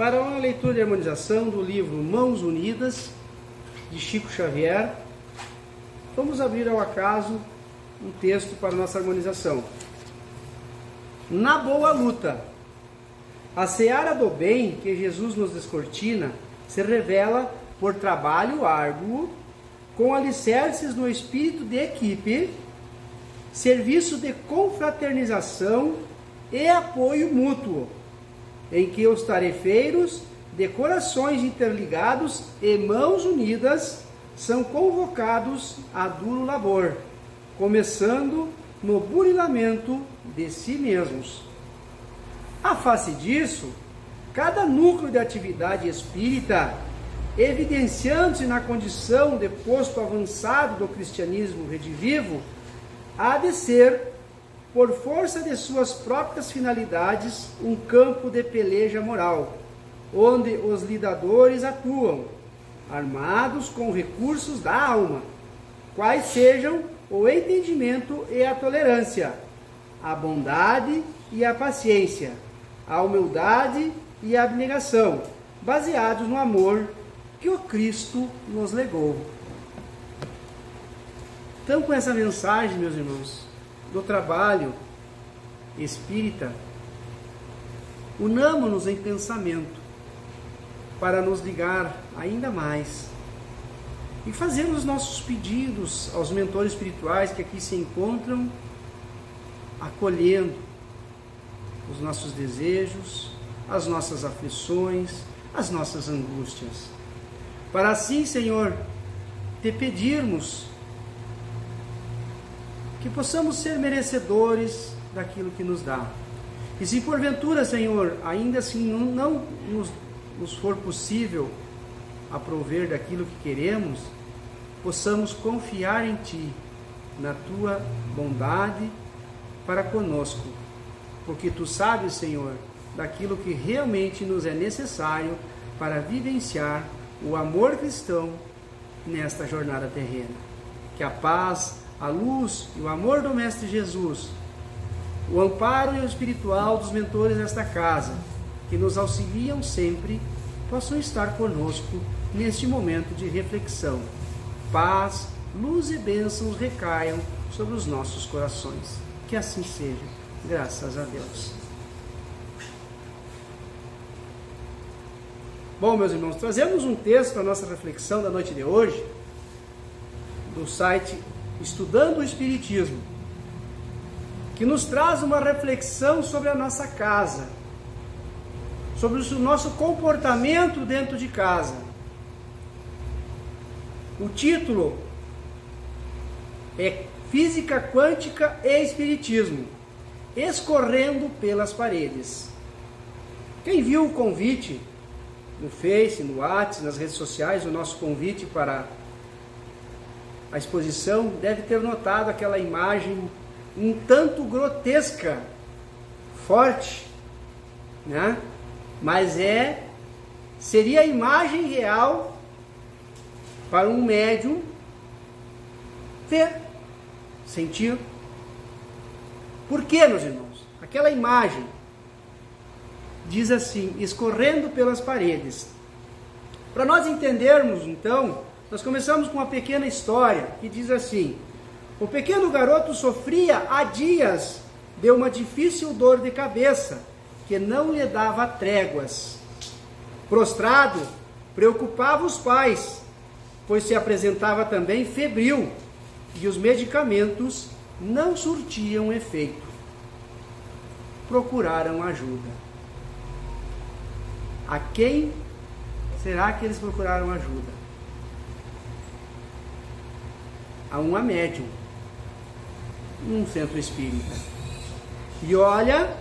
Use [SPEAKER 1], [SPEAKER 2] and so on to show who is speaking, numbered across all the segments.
[SPEAKER 1] para uma leitura de harmonização do livro Mãos Unidas, de Chico Xavier. Vamos abrir ao acaso um texto para nossa harmonização. Na boa luta, a seara do bem que Jesus nos descortina se revela por trabalho árduo, com alicerces no espírito de equipe, serviço de confraternização e apoio mútuo, em que os tarefeiros, de corações interligados e mãos unidas, são convocados a duro labor, começando no burilamento de si mesmos. À face disso, cada núcleo de atividade espírita, evidenciando-se na condição de posto avançado do cristianismo redivivo, há de ser, por força de suas próprias finalidades, um campo de peleja moral, onde os lidadores atuam, armados com recursos da alma, quais sejam o entendimento e a tolerância, a bondade e a paciência, a humildade e a abnegação, baseados no amor que o Cristo nos legou. Então, com essa mensagem, meus irmãos, do trabalho espírita, unamos-nos em pensamento para nos ligar ainda mais e fazer os nossos pedidos aos mentores espirituais que aqui se encontram, acolhendo os nossos desejos, as nossas aflições, as nossas angústias. Para assim, Senhor, te pedirmos que possamos ser merecedores daquilo que nos dá. E se porventura, Senhor, ainda assim não nos for possível aprover daquilo que queremos, possamos confiar em Ti, na Tua bondade para conosco, porque Tu sabes, Senhor, daquilo que realmente nos é necessário para vivenciar o amor cristão nesta jornada terrena. Que a paz, a luz e o amor do Mestre Jesus, o amparo espiritual dos mentores desta casa, que nos auxiliam sempre, possam estar conosco neste momento de reflexão. Paz, luz e bênçãos recaiam sobre os nossos corações. Que assim seja, graças a Deus. Bom, meus irmãos, trazemos um texto para a nossa reflexão da noite de hoje, do site Estudando o Espiritismo, que nos traz uma reflexão sobre a nossa casa, sobre o nosso comportamento dentro de casa. O título é Física Quântica e Espiritismo, escorrendo pelas paredes. Quem viu o convite no Face, no WhatsApp, nas redes sociais, o nosso convite para a exposição, deve ter notado aquela imagem um tanto grotesca, forte, né? Mas seria a imagem real para um médium ver, sentir. Por quê, meus irmãos? Aquela imagem diz assim, escorrendo pelas paredes. Para nós entendermos, então, nós começamos com uma pequena história que diz assim: o pequeno garoto sofria há dias de uma difícil dor de cabeça que não lhe dava tréguas. Prostrado, preocupava os pais, pois se apresentava também febril e os medicamentos não surtiam efeito. Procuraram ajuda. A quem será que eles procuraram ajuda? A uma médium, num centro espírita. E olha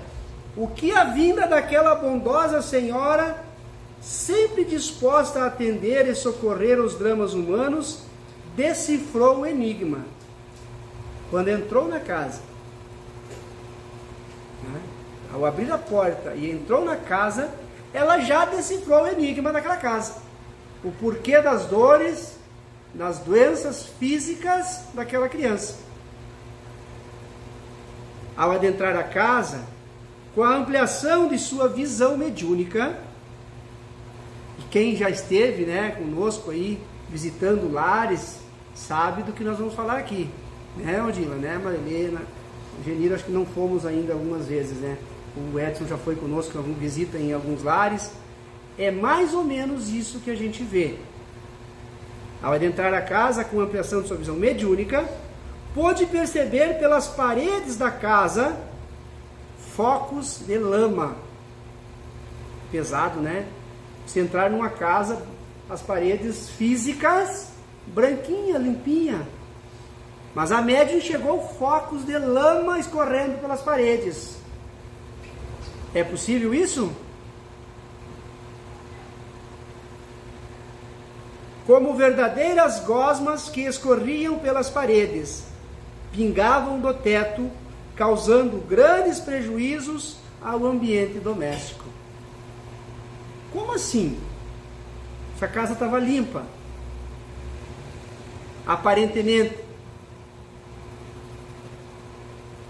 [SPEAKER 1] o que a vinda daquela bondosa senhora, sempre disposta a atender e socorrer os dramas humanos, decifrou o enigma. Quando entrou na casa, ao abrir a porta e entrou na casa, ela já decifrou o enigma daquela casa. O porquê das dores, das doenças físicas daquela criança. Ao adentrar a casa, com a ampliação de sua visão mediúnica, E quem já esteve, né, conosco aí, visitando lares, sabe do que nós vamos falar aqui. Né, Odila, né, Marilena, Geniro, acho que não fomos ainda algumas vezes, né? O Edson já foi conosco, visita em alguns lares. É mais ou menos isso que a gente vê. Ao adentrar a casa com ampliação de sua visão mediúnica, pôde perceber pelas paredes da casa focos de lama. Pesado, né? Se entrar numa casa, as paredes físicas, branquinha, limpinha. Mas a médium enxergou focos de lama escorrendo pelas paredes. É possível isso? Como verdadeiras gosmas que escorriam pelas paredes, pingavam do teto, causando grandes prejuízos ao ambiente doméstico. Como assim? Essa casa estava limpa. Aparentemente.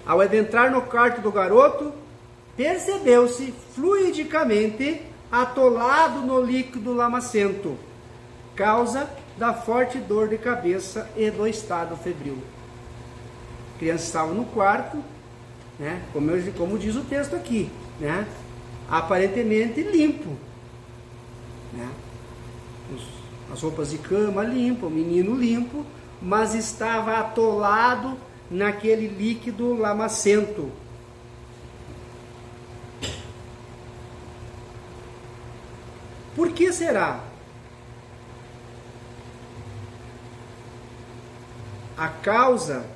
[SPEAKER 1] Ao adentrar no quarto do garoto, percebeu-se fluidicamente atolado no líquido lamacento, causa da forte dor de cabeça e do estado febril. A criança estava no quarto, né, como diz o texto aqui, né, aparentemente limpo, né, as roupas de cama limpas, o menino limpo, mas estava atolado naquele líquido lamacento. Por que será? A causa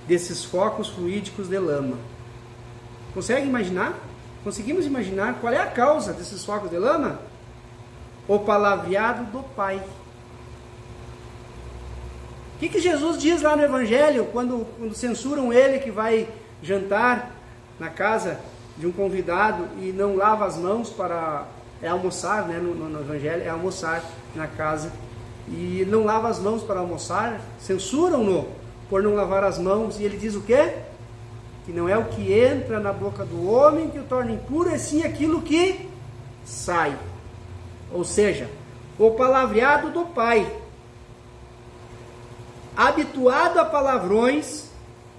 [SPEAKER 1] desses focos fluídicos de lama. Consegue imaginar? Conseguimos imaginar qual é a causa desses focos de lama? O palavreado do Pai. O que Jesus diz lá no Evangelho, quando censuram ele que vai jantar na casa de um convidado e não lava as mãos para... É almoçar, né? No Evangelho é almoçar na casa. E não lava as mãos para almoçar, censuram-no por não lavar as mãos. E ele diz o quê? Que não é o que entra na boca do homem que o torna impuro, é sim aquilo que sai. Ou seja, o palavreado do Pai. Habituado a palavrões,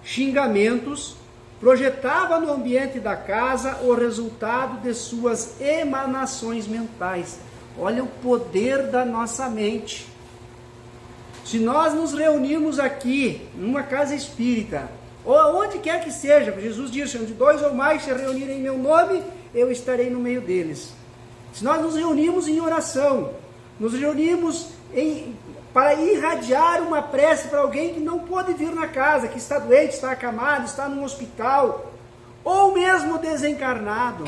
[SPEAKER 1] xingamentos, projetava no ambiente da casa o resultado de suas emanações mentais. Olha o poder da nossa mente. Se nós nos reunirmos aqui, numa casa espírita, ou aonde quer que seja, Jesus disse, onde 2 ou mais se reunirem em meu nome, eu estarei no meio deles. Se nós nos reunimos em oração, nos reunimos para irradiar uma prece para alguém que não pode vir na casa, que está doente, está acamado, está num hospital, ou mesmo desencarnado,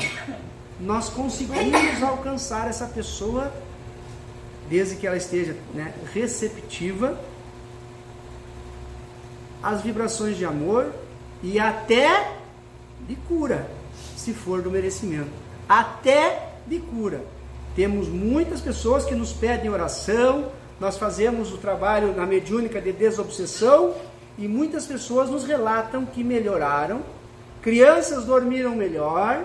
[SPEAKER 1] nós conseguimos alcançar essa pessoa, desde que ela esteja, né, receptiva às vibrações de amor e até de cura, se for do merecimento. Até de cura. Temos muitas pessoas que nos pedem oração, nós fazemos o trabalho na mediúnica de desobsessão e muitas pessoas nos relatam que melhoraram, crianças dormiram melhor,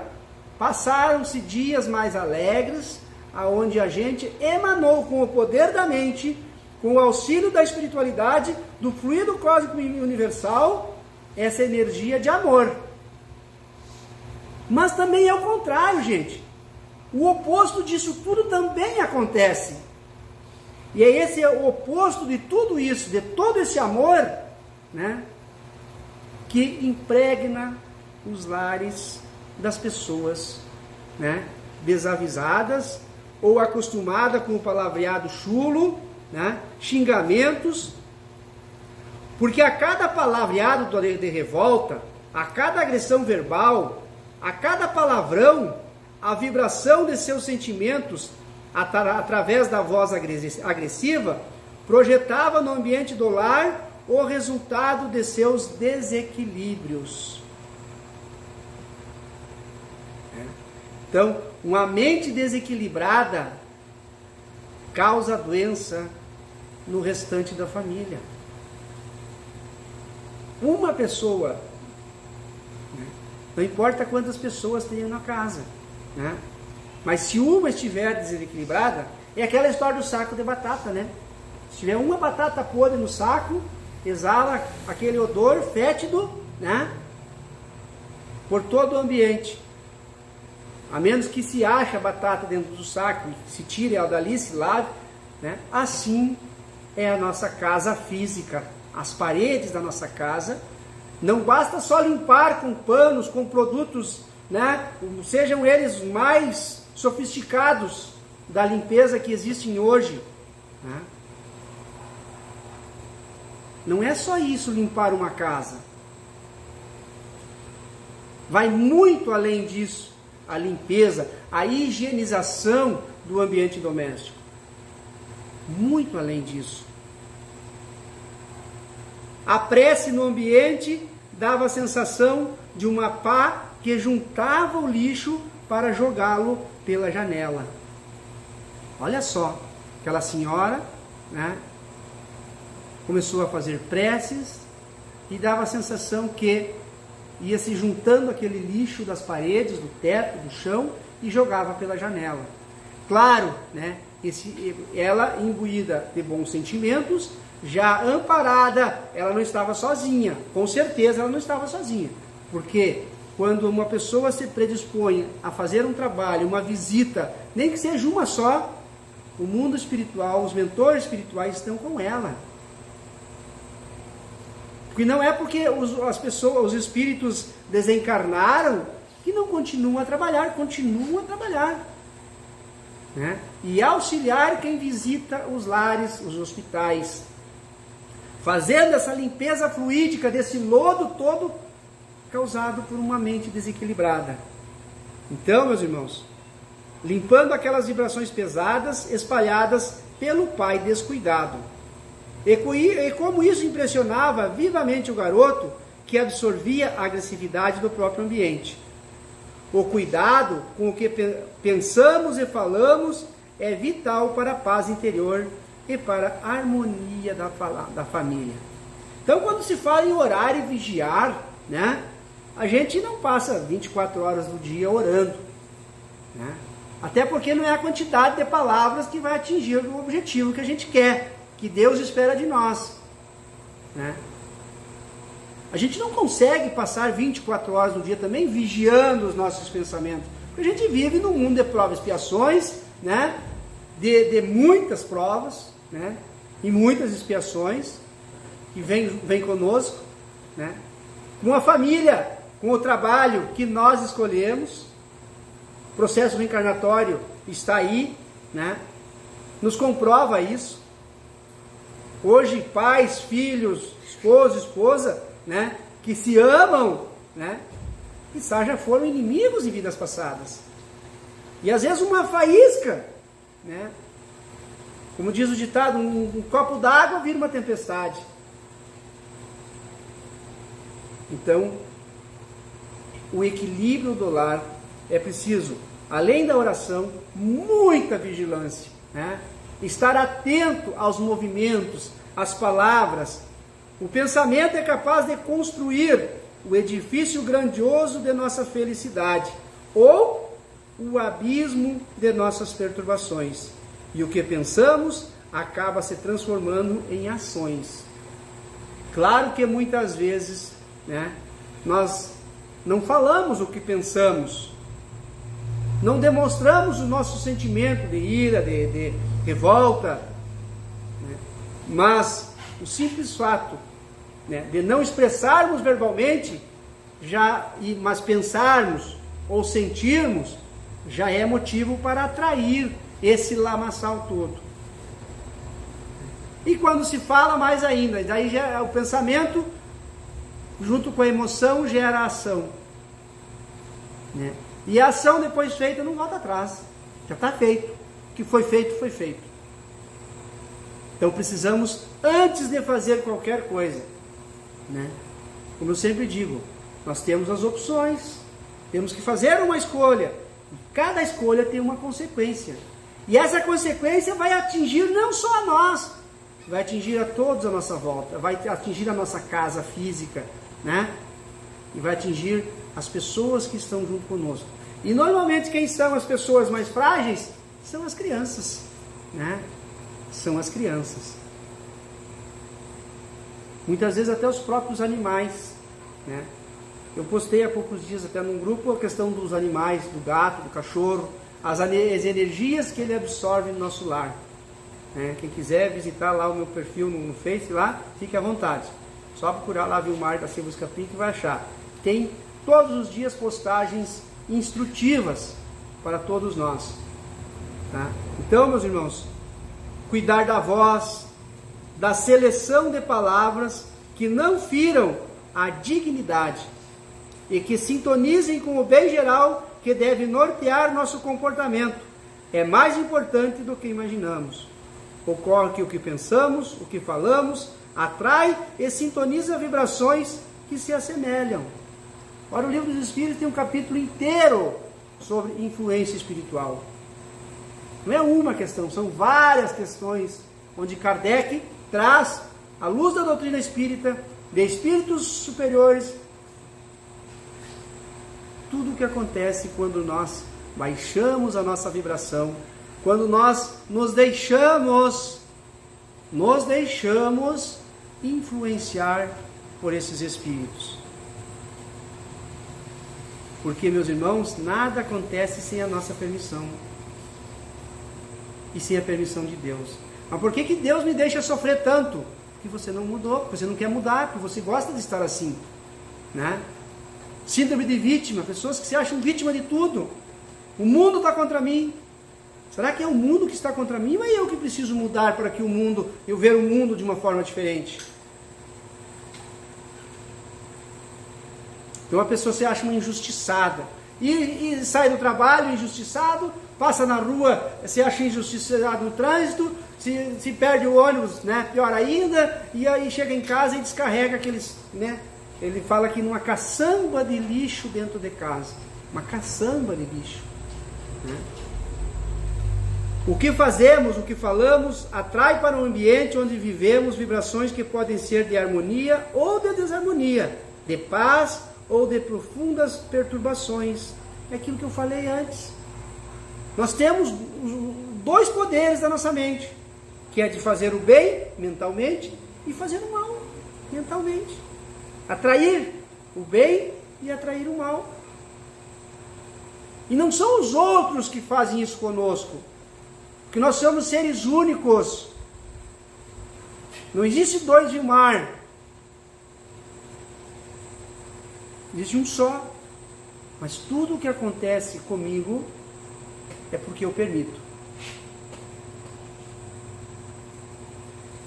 [SPEAKER 1] passaram-se dias mais alegres, aonde a gente emanou com o poder da mente, com o auxílio da espiritualidade, do fluido cósmico universal, essa energia de amor. Mas também é o contrário, gente. O oposto disso tudo também acontece. E é esse o oposto de tudo isso, de todo esse amor, né, que impregna os lares das pessoas, né, desavisadas ou acostumadas com o palavreado chulo, né, xingamentos, porque a cada palavreado de revolta, a cada agressão verbal, a cada palavrão, a vibração de seus sentimentos através da voz agressiva projetava no ambiente do lar o resultado de seus desequilíbrios. Então, uma mente desequilibrada causa doença no restante da família. Uma pessoa, né? Não importa quantas pessoas tenham na casa, né? Mas se uma estiver desequilibrada, é aquela história do saco de batata, né? Se tiver uma batata podre no saco, exala aquele odor fétido, né? Por todo o ambiente. A menos que se ache a batata dentro do saco, se tire ela dali, se lave, né? Assim é a nossa casa física. As paredes da nossa casa, não basta só limpar com panos, com produtos, né? Sejam eles mais sofisticados da limpeza que existem hoje, né? Não é só isso limpar uma casa. Vai muito além disso, a limpeza, a higienização do ambiente doméstico. Muito além disso. A prece no ambiente dava a sensação de uma pá que juntava o lixo para jogá-lo pela janela. Olha só, aquela senhora, né, começou a fazer preces e dava a sensação que ia se juntando aquele lixo das paredes, do teto, do chão e jogava pela janela. Claro, né, ela imbuída de bons sentimentos, já amparada, ela não estava sozinha, com certeza ela não estava sozinha, porque quando uma pessoa se predispõe a fazer um trabalho, uma visita, nem que seja uma só, o mundo espiritual, os mentores espirituais estão com ela. Porque não é porque as pessoas, os espíritos desencarnaram que não continuam a trabalhar, né? E auxiliar quem visita os lares, os hospitais, fazendo essa limpeza fluídica desse lodo todo causado por uma mente desequilibrada. Então, meus irmãos, limpando aquelas vibrações pesadas espalhadas pelo pai descuidado. E como isso impressionava vivamente o garoto, que absorvia a agressividade do próprio ambiente. O cuidado com o que pensamos e falamos é vital para a paz interior e para a harmonia da família. Então, quando se fala em orar e vigiar, né, a gente não passa 24 horas do dia orando, né? Até porque não é a quantidade de palavras que vai atingir o objetivo que a gente quer, que Deus espera de nós, né? A gente não consegue passar 24 horas no dia também vigiando os nossos pensamentos, porque a gente vive num mundo de provas e expiações, né? De muitas provas, né? E muitas expiações que vem conosco, né? Com a família, com o trabalho que nós escolhemos, o processo reencarnatório está aí, né? Nos comprova isso. Hoje, pais, filhos, esposo, esposa, né, que se amam, né, quizá já foram inimigos em vidas passadas. E às vezes uma faísca, né, como diz o ditado, um copo d'água vira uma tempestade. Então, o equilíbrio do lar é preciso, além da oração, muita vigilância, né? Estar atento aos movimentos, às palavras. O pensamento é capaz de construir o edifício grandioso de nossa felicidade ou o abismo de nossas perturbações. E o que pensamos acaba se transformando em ações. Claro que muitas vezes, né, nós não falamos o que pensamos, não demonstramos o nosso sentimento de ira, de revolta, né? Mas o simples fato, né, de não expressarmos verbalmente, mas pensarmos ou sentirmos, já é motivo para atrair esse lamaçal todo. E quando se fala, mais ainda, daí já o pensamento, junto com a emoção, gera a ação, né? E a ação depois feita não volta atrás, já está feito. O que foi feito, foi feito. Então precisamos, antes de fazer qualquer coisa, né, como eu sempre digo, nós temos as opções, temos que fazer uma escolha, e cada escolha tem uma consequência, e essa consequência vai atingir não só a nós, vai atingir a todos à nossa volta, vai atingir a nossa casa física, né, e vai atingir as pessoas que estão junto conosco. E normalmente quem são as pessoas mais frágeis? São as crianças, né? São as crianças. Muitas vezes até os próprios animais, né? Eu postei há poucos dias até num grupo a questão dos animais, do gato, do cachorro, as energias que ele absorve no nosso lar. Né? Quem quiser visitar lá o meu perfil no Face, lá, fique à vontade. Só procurar lá Vilmar da Silva Escapim que vai achar. Tem todos os dias postagens instrutivas para todos nós. Tá? Então, meus irmãos, cuidar da voz, da seleção de palavras que não firam a dignidade e que sintonizem com o bem geral que deve nortear nosso comportamento. É mais importante do que imaginamos. Ocorre que o que pensamos, o que falamos, atrai e sintoniza vibrações que se assemelham. Ora, o Livro dos Espíritos tem um capítulo inteiro sobre influência espiritual. Não é uma questão, são várias questões onde Kardec traz, à luz da doutrina espírita, de espíritos superiores, tudo o que acontece quando nós baixamos a nossa vibração, quando nós nos deixamos influenciar por esses espíritos. Porque, meus irmãos, nada acontece sem a nossa permissão. E sem a permissão de Deus. Mas por que Deus me deixa sofrer tanto? Porque você não mudou, porque você não quer mudar, porque você gosta de estar assim. Né? Síndrome de vítima, pessoas que se acham vítima de tudo. O mundo está contra mim. Será que é o mundo que está contra mim ou é eu que preciso mudar para que eu ver o mundo de uma forma diferente? Então a pessoa se acha uma injustiçada. E sai do trabalho injustiçado, passa na rua, se acha injustiçado no trânsito, se perde o ônibus, né? Pior ainda, e aí chega em casa e descarrega aqueles, né? Ele fala aqui numa caçamba de lixo dentro de casa. Uma caçamba de lixo. Né? O que fazemos, o que falamos, atrai para o ambiente onde vivemos vibrações que podem ser de harmonia ou de desarmonia, de paz ou de profundas perturbações. É aquilo que eu falei antes. Nós temos dois poderes da nossa mente, que é de fazer o bem mentalmente e fazer o mal mentalmente. Atrair o bem e atrair o mal. E não são os outros que fazem isso conosco, porque nós somos seres únicos. Não existe dois Vilmar. Existe um só. Mas tudo o que acontece comigo é porque eu permito.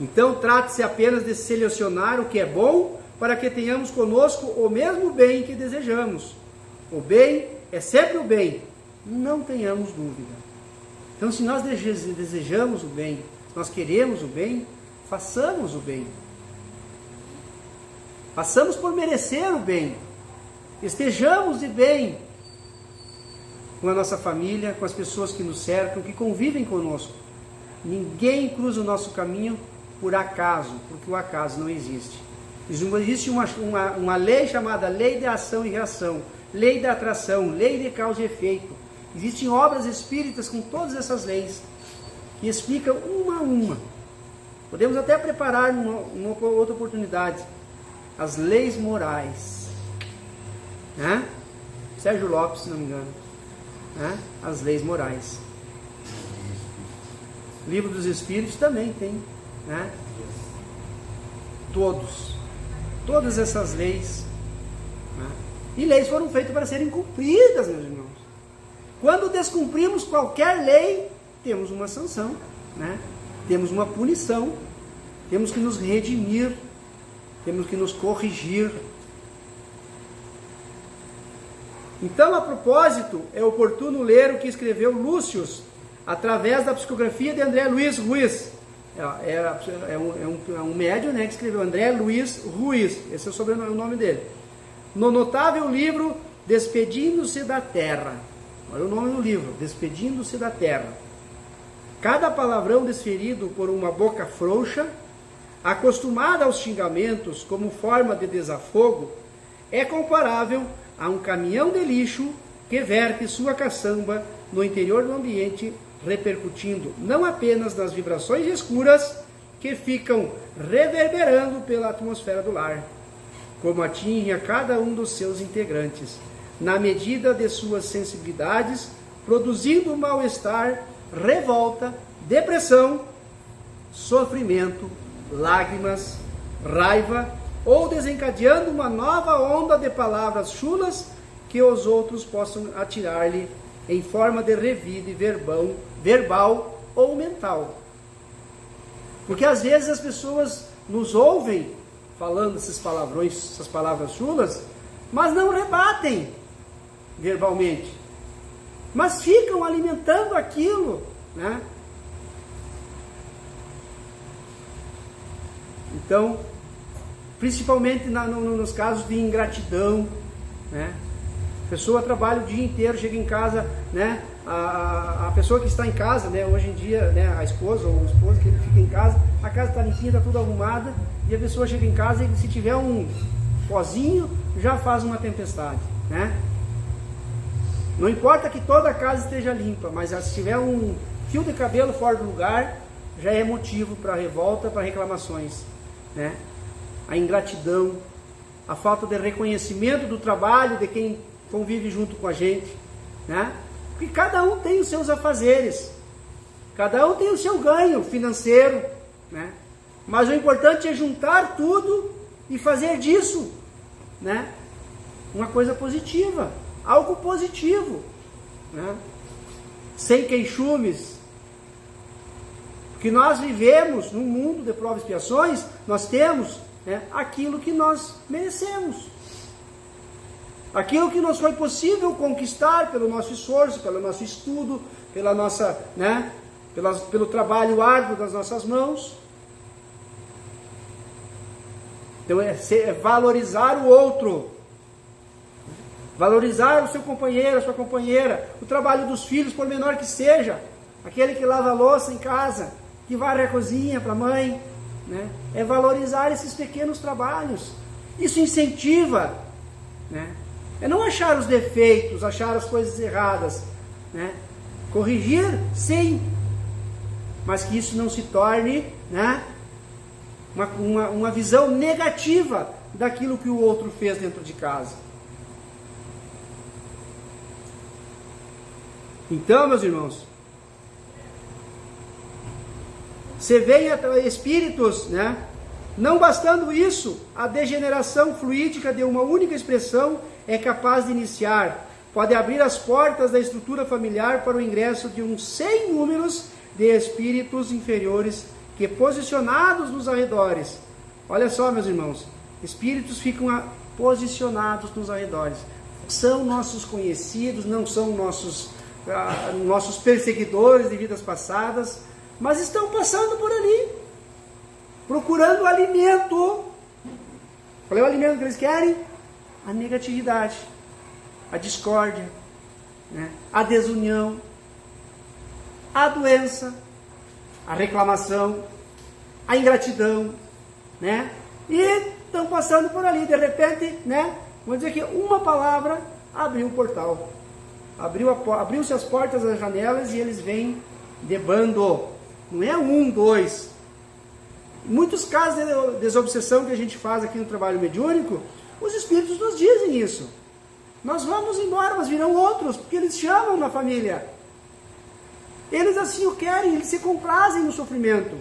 [SPEAKER 1] Então trate-se apenas de selecionar o que é bom para que tenhamos conosco o mesmo bem que desejamos. O bem é sempre o bem, não tenhamos dúvida. Então, se nós desejamos o bem, se nós queremos o bem, façamos o bem. Façamos por merecer o bem. Estejamos de bem com a nossa família, com as pessoas que nos cercam, que convivem conosco. Ninguém cruza o nosso caminho por acaso, porque o acaso não existe. Existe uma lei chamada lei de ação e reação, lei da atração, lei de causa e efeito. Existem obras espíritas com todas essas leis, que explicam uma a uma. Podemos até preparar numa outra oportunidade as leis morais. Né? Sérgio Lopes, se não me engano. Né? As leis morais. O Livro dos Espíritos também tem. Né? Todas essas leis. Né? E leis foram feitas para serem cumpridas, meus irmãos. Quando descumprimos qualquer lei, temos uma sanção, né? Temos uma punição, temos que nos redimir, temos que nos corrigir. Então, a propósito, é oportuno ler o que escreveu Lúcius, através da psicografia de André Luiz Ruiz. É um médium, né, que escreveu, André Luiz Ruiz, esse é o nome dele. No notável livro Despedindo-se da Terra. Olha o nome do livro, Despedindo-se da Terra. Cada palavrão desferido por uma boca frouxa, acostumada aos xingamentos como forma de desafogo, é comparável a um caminhão de lixo que verte sua caçamba no interior do ambiente, repercutindo não apenas nas vibrações escuras que ficam reverberando pela atmosfera do lar, como atinge a cada um dos seus integrantes, na medida de suas sensibilidades, produzindo mal-estar, revolta, depressão, sofrimento, lágrimas, raiva, ou desencadeando uma nova onda de palavras chulas que os outros possam atirar-lhe em forma de revide verbal ou mental. Porque às vezes as pessoas nos ouvem falando esses palavrões, essas palavras chulas, mas não rebatem verbalmente, mas ficam alimentando aquilo, né? Então, principalmente nos casos de ingratidão, né? A pessoa trabalha o dia inteiro, chega em casa, né? A pessoa que está em casa, né? Hoje em dia, né? A esposa ou o esposo que ele fica em casa, a casa está limpinha, está tudo arrumada, e a pessoa chega em casa e se tiver um pozinho, já faz uma tempestade, né? Não importa que toda a casa esteja limpa, mas se tiver um fio de cabelo fora do lugar, já é motivo para revolta, para reclamações, né? A ingratidão, a falta de reconhecimento do trabalho de quem convive junto com a gente, né? Porque cada um tem os seus afazeres, cada um tem o seu ganho financeiro, né? Mas o importante é juntar tudo e fazer disso, né? Uma coisa positiva, algo positivo, né? Sem queixumes. Porque nós vivemos num mundo de provas e expiações, nós temos, né, aquilo que nós merecemos. Aquilo que nos foi possível conquistar pelo nosso esforço, pelo nosso estudo, pela nossa, né, pelo trabalho árduo das nossas mãos. Então é valorizar o outro, valorizar o seu companheiro, a sua companheira, o trabalho dos filhos, por menor que seja, aquele que lava a louça em casa, que varre a cozinha para a mãe, né? É valorizar esses pequenos trabalhos. Isso incentiva, né? É não achar os defeitos, achar as coisas erradas, né? Corrigir, sim, mas que isso não se torne, né, uma visão negativa daquilo que o outro fez dentro de casa. Então, meus irmãos, você vê espíritos, né? Não bastando isso, a degeneração fluídica de uma única expressão é capaz de iniciar, pode abrir as portas da estrutura familiar para o ingresso de uns 100 números de espíritos inferiores que, posicionados nos arredores, olha só, meus irmãos, espíritos ficam posicionados nos arredores, são nossos conhecidos, não são nossos perseguidores de vidas passadas, mas estão passando por ali, procurando alimento. Qual é o alimento que eles querem? A negatividade, a discórdia, né? A desunião, a doença, a reclamação, a ingratidão, né? E estão passando por ali, de repente, né? Vamos dizer que uma palavra abriu o portal, abriu-se as portas das janelas e eles vêm de bando. Não é um, dois. Muitos casos de desobsessão que a gente faz aqui no trabalho mediúnico, os espíritos nos dizem isso. Nós vamos embora, mas virão outros, porque eles chamam na família. Eles assim o querem, eles se comprazem no sofrimento.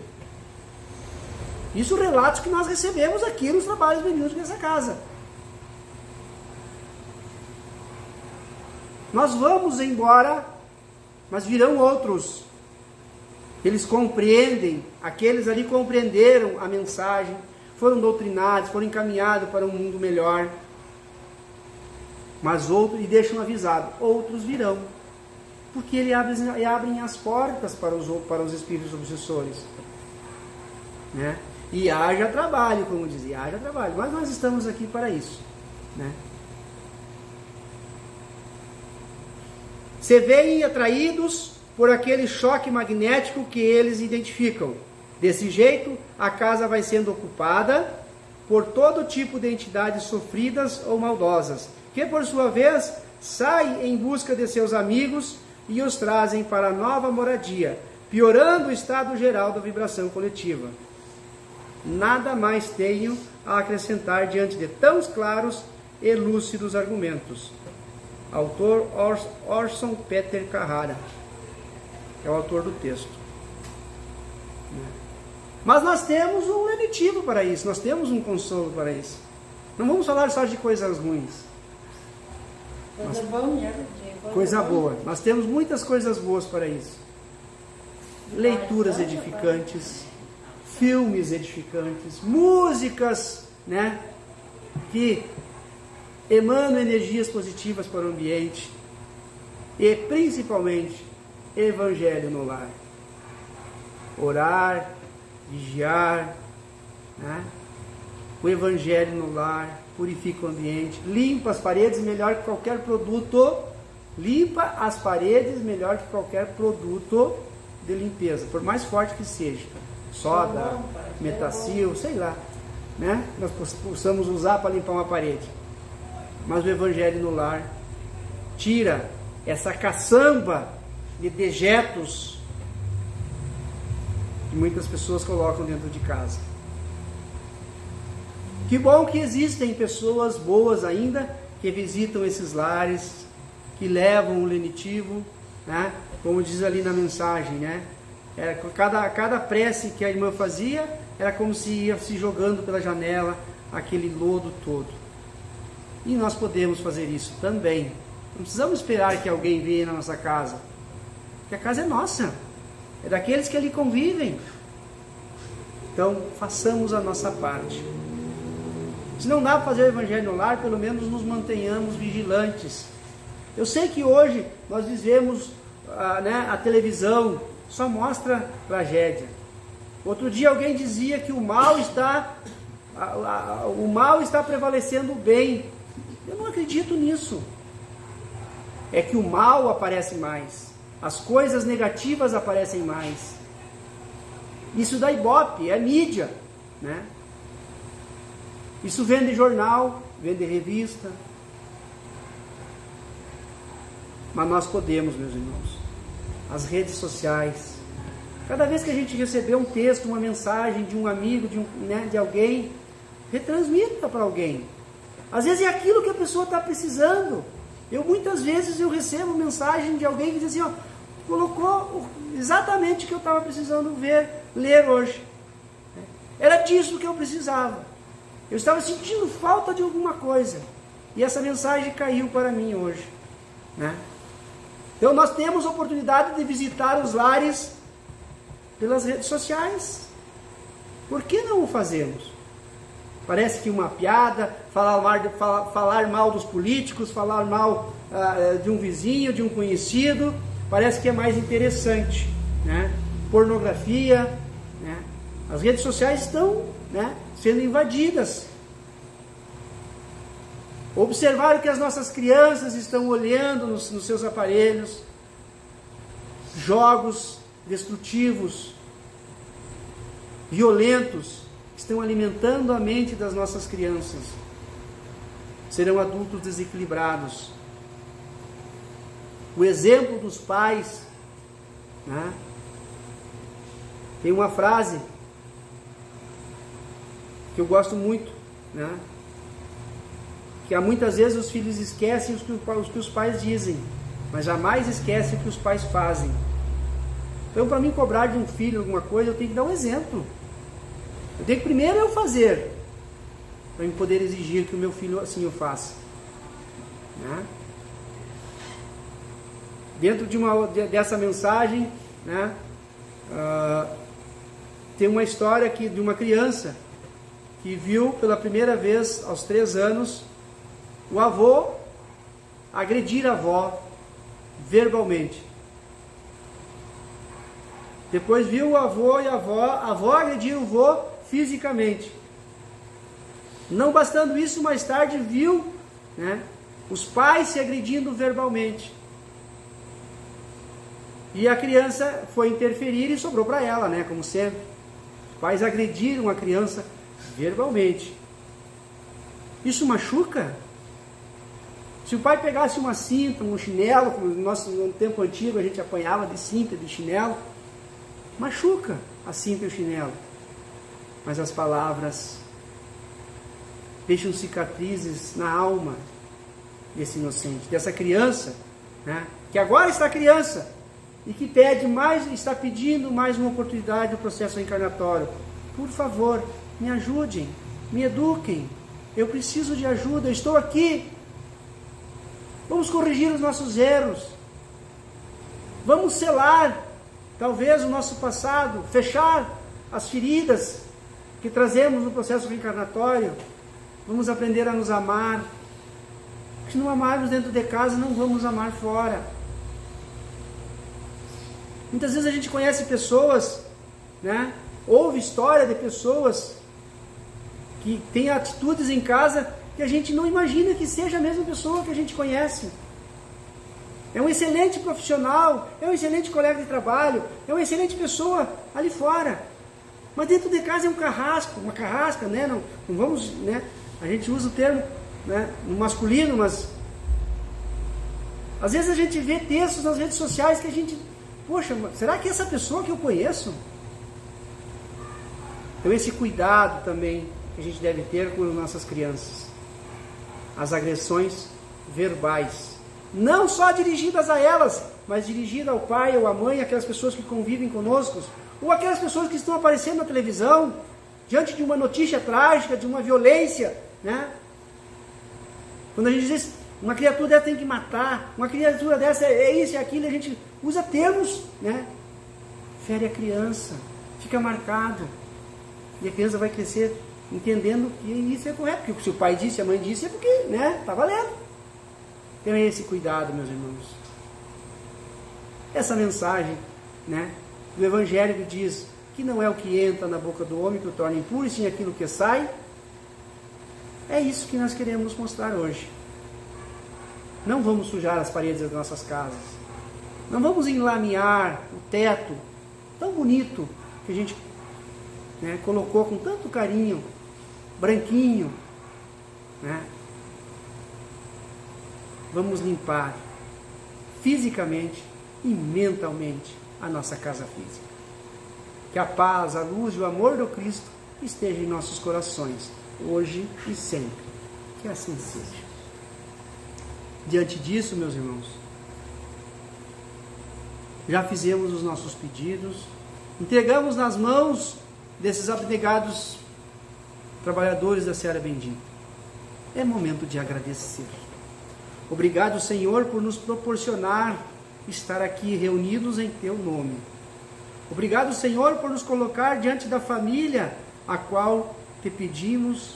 [SPEAKER 1] Isso relatos que nós recebemos aqui nos trabalhos mediúnicos dessa casa. Nós vamos embora, mas virão outros. Eles compreendem, aqueles ali compreenderam a mensagem, foram doutrinados, foram encaminhados para um mundo melhor. Mas outros, e deixam avisado, outros virão. Porque ele abrem as portas para os espíritos obsessores. Né? E haja trabalho, como dizia, haja trabalho. Mas nós estamos aqui para isso. Né? Se veem atraídos por aquele choque magnético que eles identificam. Desse jeito, a casa vai sendo ocupada por todo tipo de entidades sofridas ou maldosas, que por sua vez saem em busca de seus amigos e os trazem para a nova moradia, piorando o estado geral da vibração coletiva. Nada mais tenho a acrescentar diante de tão claros e lúcidos argumentos. Autor Orson Peter Carrara é o autor do texto. Mas nós temos um lenitivo para isso, nós temos um consolo para isso. Não vamos falar só de coisas ruins. Coisa boa. Nós temos muitas coisas boas para isso. Leituras edificantes, filmes edificantes, músicas, né, que emanam energias positivas para o ambiente e principalmente evangelho no lar. Orar, vigiar, né? O evangelho no lar purifica o ambiente, limpa as paredes melhor que qualquer produto, limpa as paredes melhor que qualquer produto de limpeza, por mais forte que seja, soda, metacil, sei lá, né? Nós possamos usar para limpar uma parede. Mas o evangelho no lar tira essa caçamba de dejetos que muitas pessoas colocam dentro de casa. Que bom que existem pessoas boas ainda que visitam esses lares, que levam o lenitivo, né? Como diz ali na mensagem, né? Cada prece que a irmã fazia era como se ia se jogando pela janela aquele lodo todo. E nós podemos fazer isso também. Não precisamos esperar que alguém venha na nossa casa, porque a casa é nossa, é daqueles que ali convivem. Então façamos a nossa parte. Se não dá para fazer o evangelho no lar, pelo menos nos mantenhamos vigilantes. Eu sei que hoje nós vivemos, a televisão só mostra tragédia. Outro dia alguém dizia que o mal está prevalecendo o bem. Eu não acredito nisso. É que o mal aparece mais, as coisas negativas aparecem mais. Isso dá ibope, é mídia, né? Isso vende jornal, vende revista. Mas nós podemos, meus irmãos, as redes sociais, cada vez que a gente receber um texto, uma mensagem de um amigo, de alguém, retransmita para alguém. Às vezes é aquilo que a pessoa está precisando. Muitas vezes eu recebo mensagem de alguém que diz assim, colocou exatamente o que eu estava precisando ler hoje. Era disso que eu precisava. Eu estava sentindo falta de alguma coisa. E essa mensagem caiu para mim hoje, né? Então nós temos a oportunidade de visitar os lares pelas redes sociais. Por que não o fazemos? Parece que uma piada, falar mal dos políticos, falar mal de um vizinho, de um conhecido, parece que é mais interessante, né? Pornografia, né? As redes sociais estão, né, sendo invadidas. Observar o que as nossas crianças estão olhando nos seus aparelhos, jogos destrutivos, violentos, que estão alimentando a mente das nossas crianças. Serão adultos desequilibrados. O exemplo dos pais, né? Tem uma frase que eu gosto muito, né? Que há muitas vezes os filhos esquecem o que os pais dizem, mas jamais esquecem o que os pais fazem. Então, para mim cobrar de um filho alguma coisa, eu tenho que dar um exemplo. Eu tenho que primeiro eu fazer, para eu poder exigir que o meu filho assim o faça, né? Dentro dessa mensagem, né, tem uma história aqui de uma criança que viu pela primeira vez aos 3 anos o avô agredir a avó verbalmente. Depois viu o avô e a avó agredir o avô fisicamente. Não bastando isso, mais tarde viu, né, os pais se agredindo verbalmente. E a criança foi interferir e sobrou para ela, né, como sempre. Os pais agrediram a criança verbalmente. Isso machuca? Se o pai pegasse uma cinta, um chinelo, como no tempo antigo a gente apanhava de cinta, de chinelo, machuca a cinta e o chinelo. Mas as palavras deixam cicatrizes na alma desse inocente, dessa criança, né, que agora está criança e que está pedindo mais uma oportunidade do processo reencarnatório. Por favor, me ajudem, me eduquem, eu preciso de ajuda, eu estou aqui. Vamos corrigir os nossos erros, vamos selar talvez o nosso passado, fechar as feridas que trazemos no processo reencarnatório. Vamos aprender a nos amar. Se não amarmos dentro de casa, não vamos amar fora. Muitas vezes a gente conhece pessoas, né? Ouve história de pessoas que têm atitudes em casa que a gente não imagina que seja a mesma pessoa que a gente conhece. É um excelente profissional, é um excelente colega de trabalho, é uma excelente pessoa ali fora. Mas dentro de casa é um carrasco, uma carrasca, né? Não vamos, né? A gente usa o termo, né, no masculino, mas às vezes a gente vê textos nas redes sociais que a gente, poxa, será que é essa pessoa que eu conheço? Então esse cuidado também que a gente deve ter com as nossas crianças. As agressões verbais, não só dirigidas a elas, mas dirigidas ao pai ou à mãe, aquelas pessoas que convivem conosco, ou aquelas pessoas que estão aparecendo na televisão, diante de uma notícia trágica, de uma violência, né? Quando a gente diz, uma criatura dessa tem que matar, uma criatura dessa é isso e aquilo, a gente usa termos, né? Fere a criança, fica marcado, e a criança vai crescer entendendo que isso é correto, porque se o pai disse, a mãe disse, é porque, né, está valendo. Tenha esse cuidado, meus irmãos. Essa mensagem, né, do Evangelho que diz que não é o que entra na boca do homem que o torna impuro, e sim aquilo que sai. É isso que nós queremos mostrar hoje. Não vamos sujar as paredes das nossas casas. Não vamos enlamear o teto tão bonito que a gente, né, colocou com tanto carinho, branquinho, né? Vamos limpar fisicamente e mentalmente a nossa casa física. Que a paz, a luz e o amor do Cristo estejam em nossos corações, hoje e sempre. Que assim seja. Diante disso, meus irmãos, já fizemos os nossos pedidos, entregamos nas mãos desses abnegados trabalhadores da Seara Bendita. É momento de agradecer. Obrigado, Senhor, por nos proporcionar estar aqui reunidos em Teu nome. Obrigado, Senhor, por nos colocar diante da família a qual Te pedimos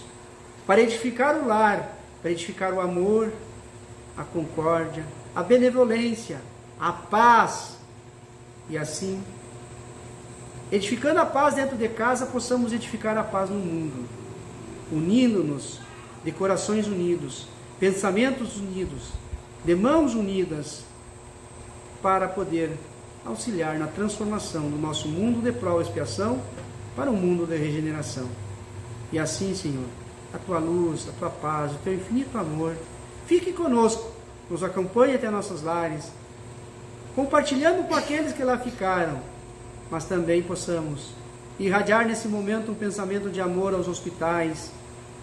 [SPEAKER 1] para edificar o lar, para edificar o amor, a concórdia, a benevolência, a paz. E assim, edificando a paz dentro de casa, possamos edificar a paz no mundo, unindo-nos de corações unidos, pensamentos unidos, de mãos unidas, para poder auxiliar na transformação do nosso mundo de prova e expiação para um mundo de regeneração. E assim, Senhor, a Tua luz, a Tua paz, o Teu infinito amor, fique conosco, nos acompanhe até nossos lares, compartilhando com aqueles que lá ficaram, mas também possamos irradiar nesse momento um pensamento de amor aos hospitais,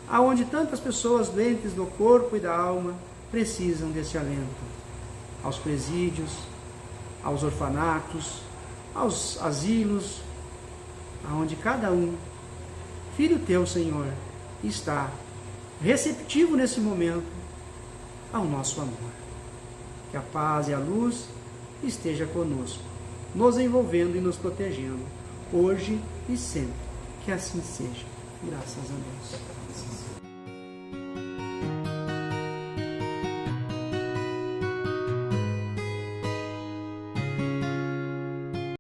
[SPEAKER 1] aonde tantas pessoas doentes do corpo e da alma precisam desse alento, aos presídios, aos orfanatos, aos asilos, aonde cada um, filho Teu, Senhor, está receptivo nesse momento ao nosso amor. Que a paz e a luz esteja conosco, nos envolvendo e nos protegendo, hoje e sempre. Que assim seja. Graças a Deus.